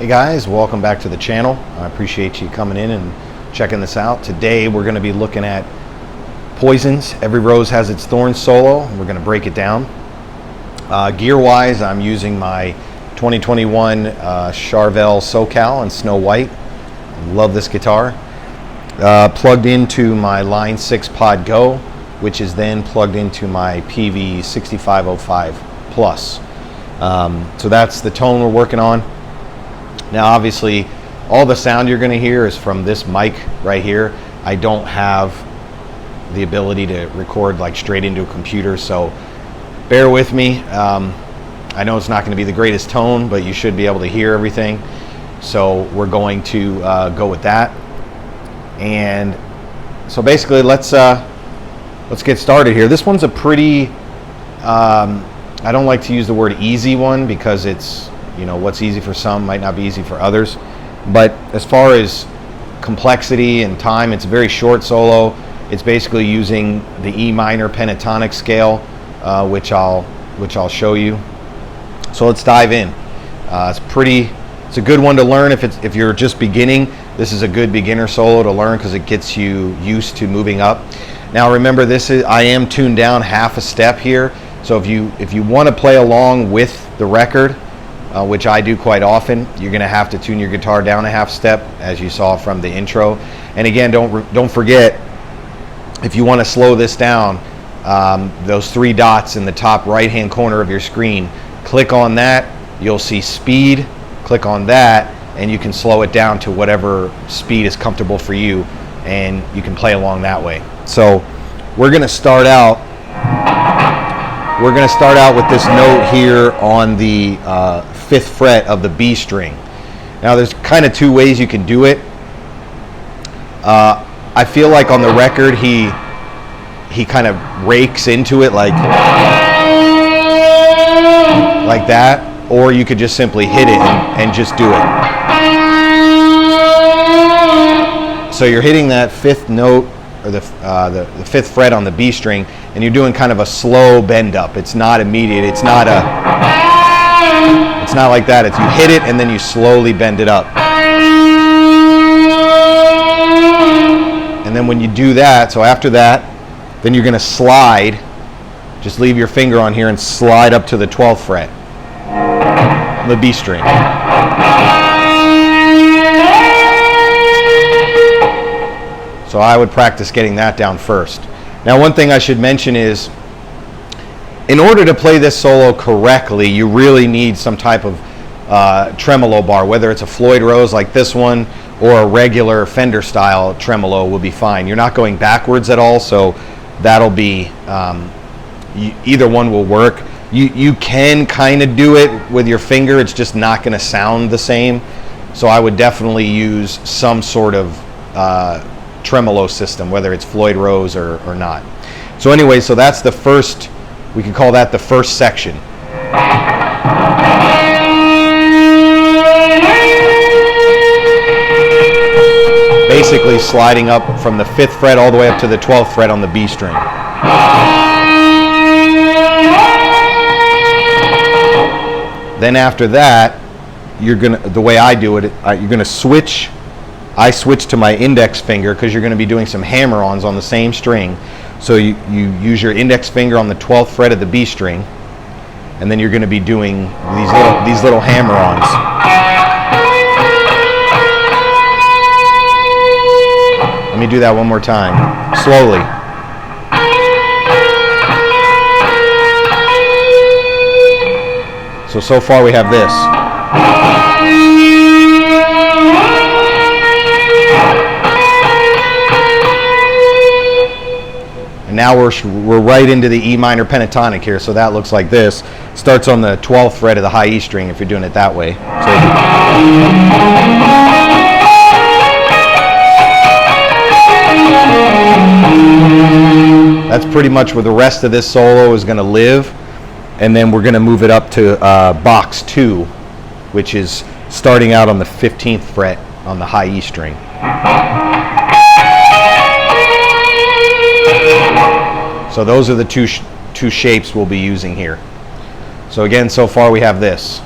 Hey guys, welcome back to the channel. I appreciate you coming in and checking this out. Today we're going to be looking at poisons. Every rose has its thorn solo. We're going to break it down. Gear wise, I'm using my 2021 Charvel SoCal in Snow White. Love this guitar. Plugged into my Line 6 Pod Go, which is then plugged into my PV 6505 Plus. So that's the tone we're working on. Now obviously all the sound you're going to hear is from this mic right here. I don't have the ability to record like straight into a computer, so bear with me. I know it's not going to be the greatest tone, but you should be able to hear everything. So we're going to go with that. And so basically let's get started here. This one's a pretty I don't like to use the word easy one because it's, you know, what's easy for some might not be easy for others. But as far as complexity and time, it's a very short solo. It's basically using the E minor pentatonic scale, which I'll show you. So let's dive in. It's a good one to learn if you're just beginning. This is a good beginner solo to learn because it gets you used to moving up. Now remember, I am tuned down half a step here. So if you want to play along with the record, which I do quite often, you're going to have to tune your guitar down a half step, as you saw from the intro. And again, don't forget, if you want to slow this down, those three dots in the top right hand corner of your screen, click on that, you'll see speed, click on that, and you can slow it down to whatever speed is comfortable for you, and you can play along that way. So we're going to start out with this note here on the 5th fret of the B string. Now there's kind of two ways you can do it. I feel like on the record he kind of rakes into it like that, or you could just simply hit it and just do it. So you're hitting that 5th note, or the 5th fret on the B string, and you're doing kind of a slow bend up. It's not immediate. It's not like that. It's you hit it and then you slowly bend it up. And then when you do that, so after that, then you're going to slide. Just leave your finger on here and slide up to the 12th fret on the B string. So I would practice getting that down first. Now one thing I should mention is, in order to play this solo correctly, you really need some type of tremolo bar, whether it's a Floyd Rose like this one or a regular Fender style tremolo will be fine. You're not going backwards at all, so that'll be, either one will work. You can kind of do it with your finger, it's just not going to sound the same. So I would definitely use some sort of tremolo system, whether it's Floyd Rose or not. So anyway, so that's the first, we can call that the first section. Basically sliding up from the 5th fret all the way up to the 12th fret on the B string. Then after that, the way I do it, you're gonna switch. I switch to my index finger because you're going to be doing some hammer-ons on the same string. So you use your index finger on the 12th fret of the B string, and then you're going to be doing these little hammer-ons. Let me do that one more time, slowly. So far we have this. Now we're right into the E minor pentatonic here, so that looks like this. Starts on the 12th fret of the high E string if you're doing it that way. So that's pretty much where the rest of this solo is going to live, and then we're going to move it up to box 2, which is starting out on the 15th fret on the high E string. So those are the two shapes we'll be using here. So again, so far we have this.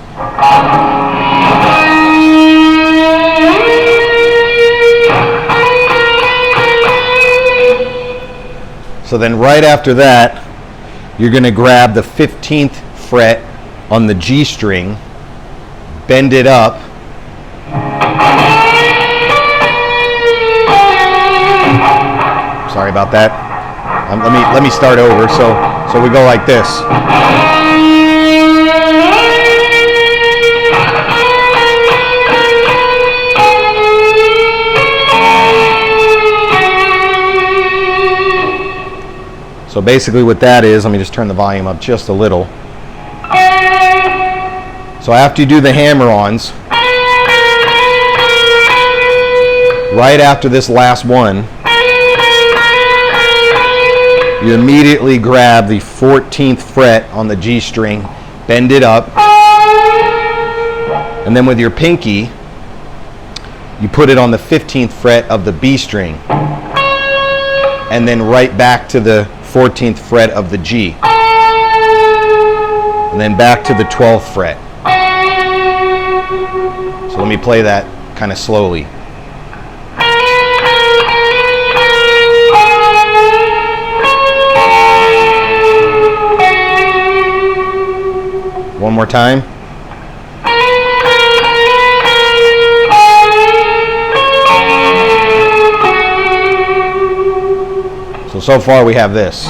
So then right after that, you're going to grab the 15th fret on the G string, bend it up, sorry about that. Let me start over. So we go like this. So basically what that is, let me just turn the volume up just a little. So after you do the hammer-ons, right after this last one, you immediately grab the 14th fret on the G string, bend it up, and then with your pinky, you put it on the 15th fret of the B string, and then right back to the 14th fret of the G, and then back to the 12th fret. So let me play that kind of slowly. One more time. So far we have this.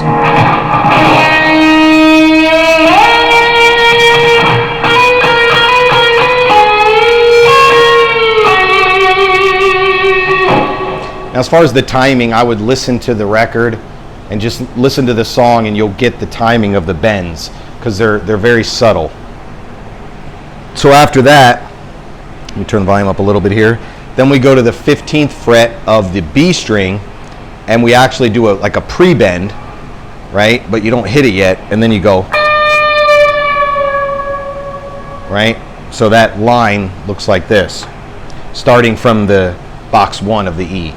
Now, as far as the timing, I would listen to the record and just listen to the song, and you'll get the timing of the bends because they're very subtle. So after that, let me turn the volume up a little bit here. Then we go to the 15th fret of the B string, and we actually do like a pre-bend, right? But you don't hit it yet, and then you go, right? So that line looks like this, starting from the box 1 of the E.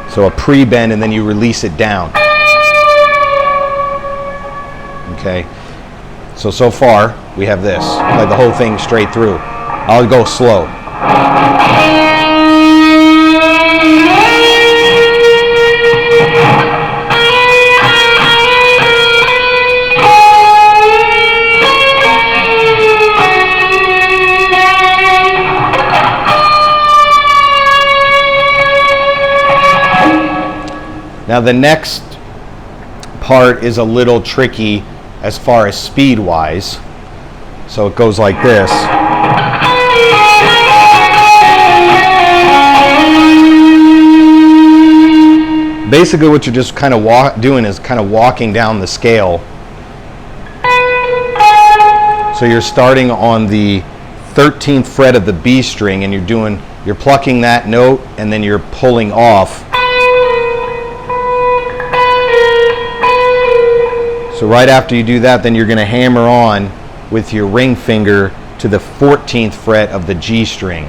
So a pre-bend, and then you release it down. Okay. So far, we have this. Play the whole thing straight through. I'll go slow. Now the next part is a little tricky as far as speed wise. So it goes like this. Basically what you're just kind of doing is kind of walking down the scale. So you're starting on the 13th fret of the B string, and you're plucking that note, and then you're pulling off. So right after you do that, then you're going to hammer on with your ring finger to the 14th fret of the G string.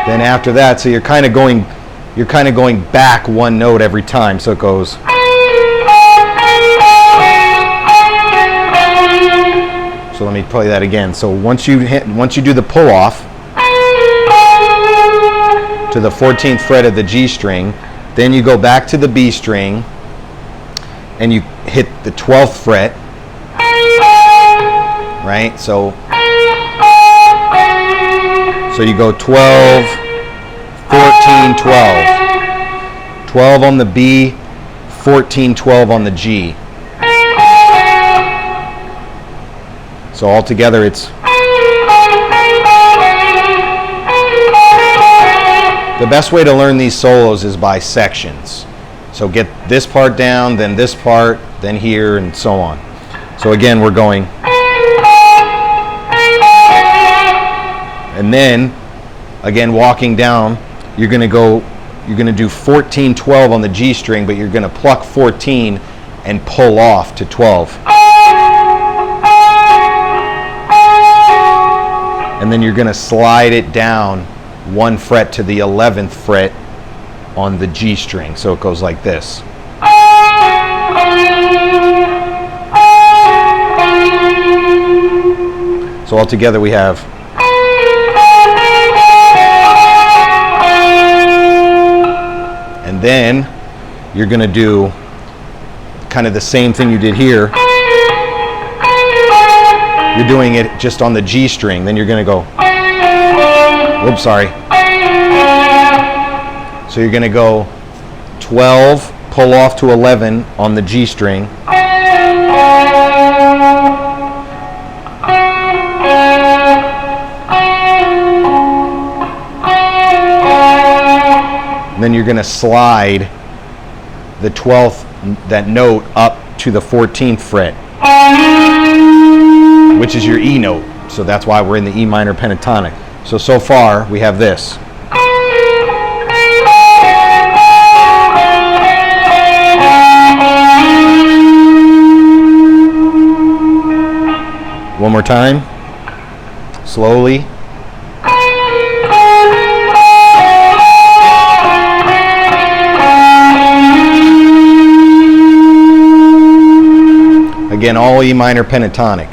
Then after that, so you're kind of going back one note every time. So it goes. So let me play that again. So once you do the pull off to the 14th fret of the G string, then you go back to the B string and you hit the 12th fret, right? So you go 12, 14, 12. 12 on the B, 14, 12 on the G. So altogether it's the best way to learn these solos is by sections. So get this part down, then this part, then here, and so on. So again, we're going. And then, again, walking down, you're going to do 14, 12 on the G string, but you're going to pluck 14 and pull off to 12. And then you're going to slide it down one fret to the 11th fret on the G string. So it goes like this. So altogether we have and then you're going to do kind of the same thing you did here. You're doing it just on the G string. Then you're going to go, oops, sorry. So you're going to go 12, pull off to 11 on the G string. And then you're going to slide the 12th, that note, up to the 14th fret, which is your E note. So that's why we're in the E minor pentatonic. So far we have this. One more time, slowly. Again, all E minor pentatonic.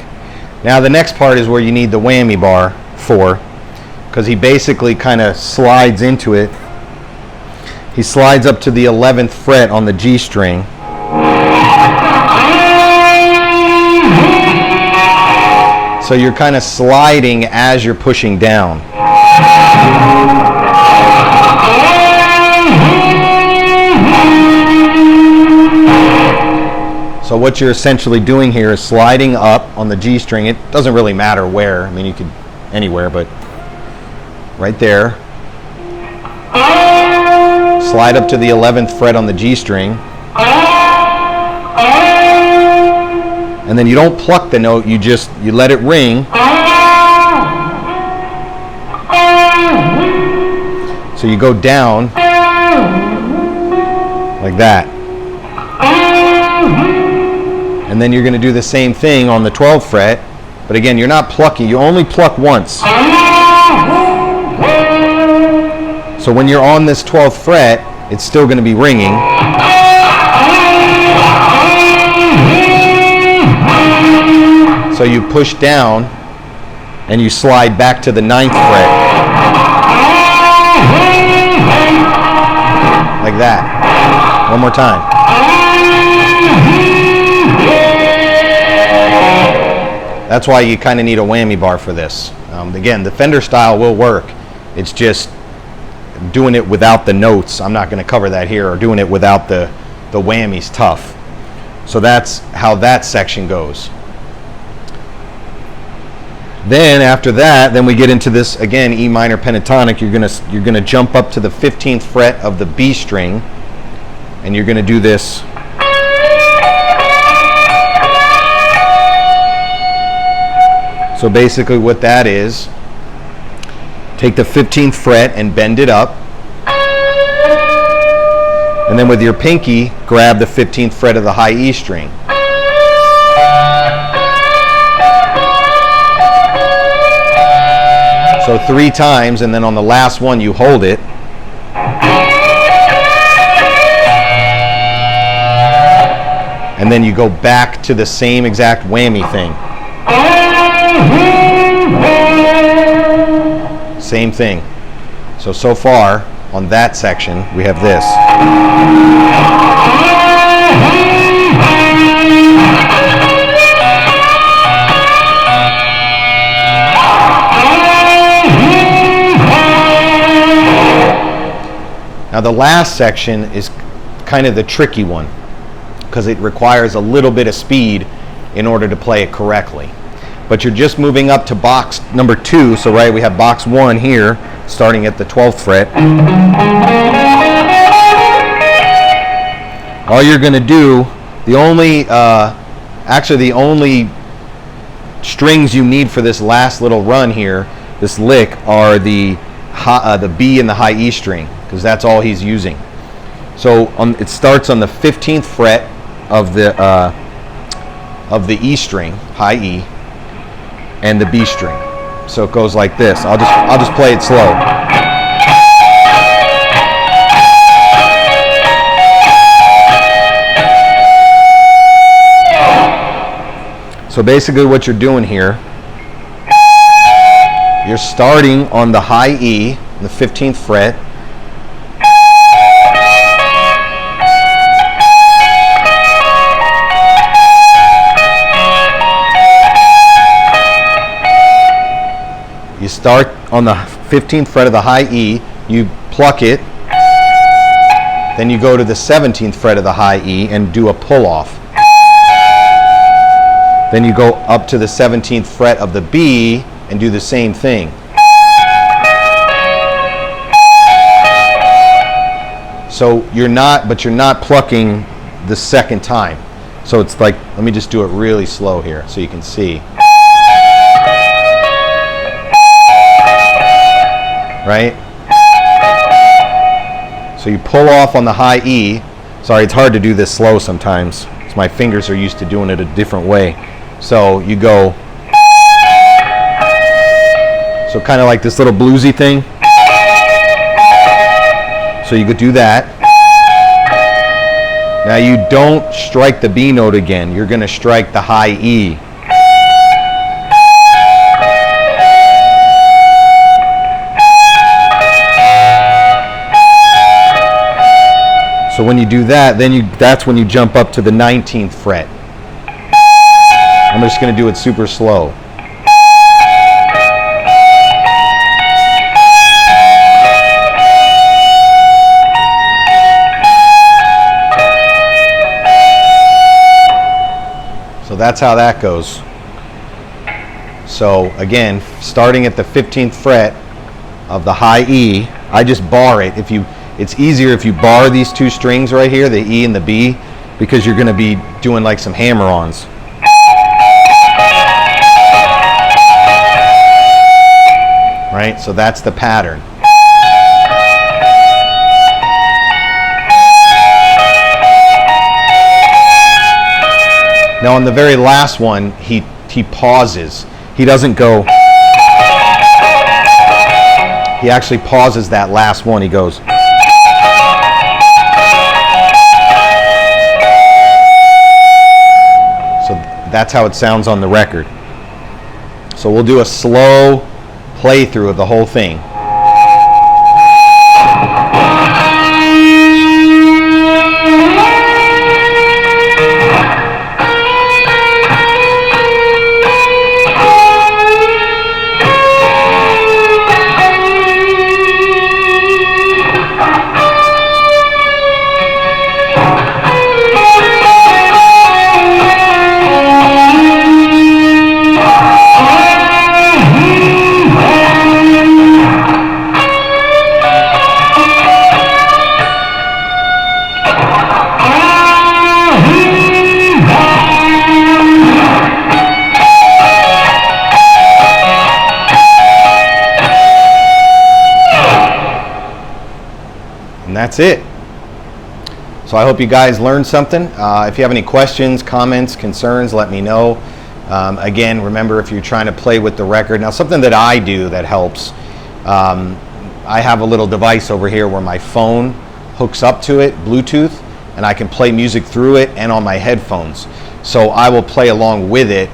Now the next part is where you need the whammy bar for, because he basically kind of slides into it. He slides up to the 11th fret on the G string. So you're kind of sliding as you're pushing down. So what you're essentially doing here is sliding up on the G string. It doesn't really matter where. I mean, you could anywhere, but right there. Slide up to the 11th fret on the G string. And then you don't pluck the note, you let it ring. So you go down like that. And then you're going to do the same thing on the 12th fret, but again, you're not plucking, you only pluck once. So when you're on this 12th fret, it's still going to be ringing. So you push down and you slide back to the 9th fret. Like that. One more time. That's why you kind of need a whammy bar for this. Again, the Fender style will work. It's just doing it without the notes. I'm not going to cover that here, or doing it without the whammies tough. So that's how that section goes. Then after that, then we get into this again, E minor pentatonic. You're gonna jump up to the 15th fret of the B string, and you're gonna do this. So basically what that is, take the 15th fret and bend it up, and then with your pinky, grab the 15th fret of the high E string. So 3 times, and then on the last one you hold it. And then you go back to the same exact whammy thing. Same thing. So far on that section we have this. Now the last section is kind of the tricky one, because it requires a little bit of speed in order to play it correctly. But you're just moving up to box number 2, so right, we have box 1 here, starting at the 12th fret. All you're going to do, the only strings you need for this last little run here, this lick, are the B and the high E string, because that's all he's using. So it starts on the 15th fret of the E string, high E, and the B string. So it goes like this. I'll just play it slow. So basically what you're doing here, you're starting on the high E, the 15th fret. You start on the 15th fret of the high E, you pluck it, then you go to the 17th fret of the high E and do a pull off. Then you go up to the 17th fret of the B and do the same thing. So you're not plucking the second time. So it's like, let me just do it really slow here so you can see. Right? So you pull off on the high E. Sorry, it's hard to do this slow sometimes because my fingers are used to doing it a different way. So you go, so kind of like this little bluesy thing. So you could do that. Now you don't strike the B note again. You're going to strike the high E. So when you do that, then that's when you jump up to the 19th fret. I'm just going to do it super slow. So that's how that goes. So again, starting at the 15th fret of the high E, I just bar it. It's easier if you bar these two strings right here, the E and the B, because you're going to be doing like some hammer-ons. Right? So that's the pattern. Now on the very last one, he pauses. He doesn't go. He actually pauses that last one. He goes. So that's how it sounds on the record. So we'll do a slow playthrough of the whole thing. That's it. So I hope you guys learned something. If you have any questions, comments, concerns, let me know. Again, remember, if you're trying to play with the record, now something that I do that helps, I have a little device over here where my phone hooks up to it, Bluetooth, and I can play music through it and on my headphones. So I will play along with it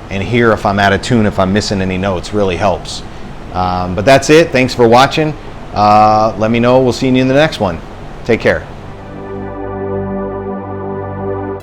and hear if I'm out of tune, if I'm missing any notes. Really helps. But that's it. Thanks for watching. Let me know. We'll see you in the next one. Take care.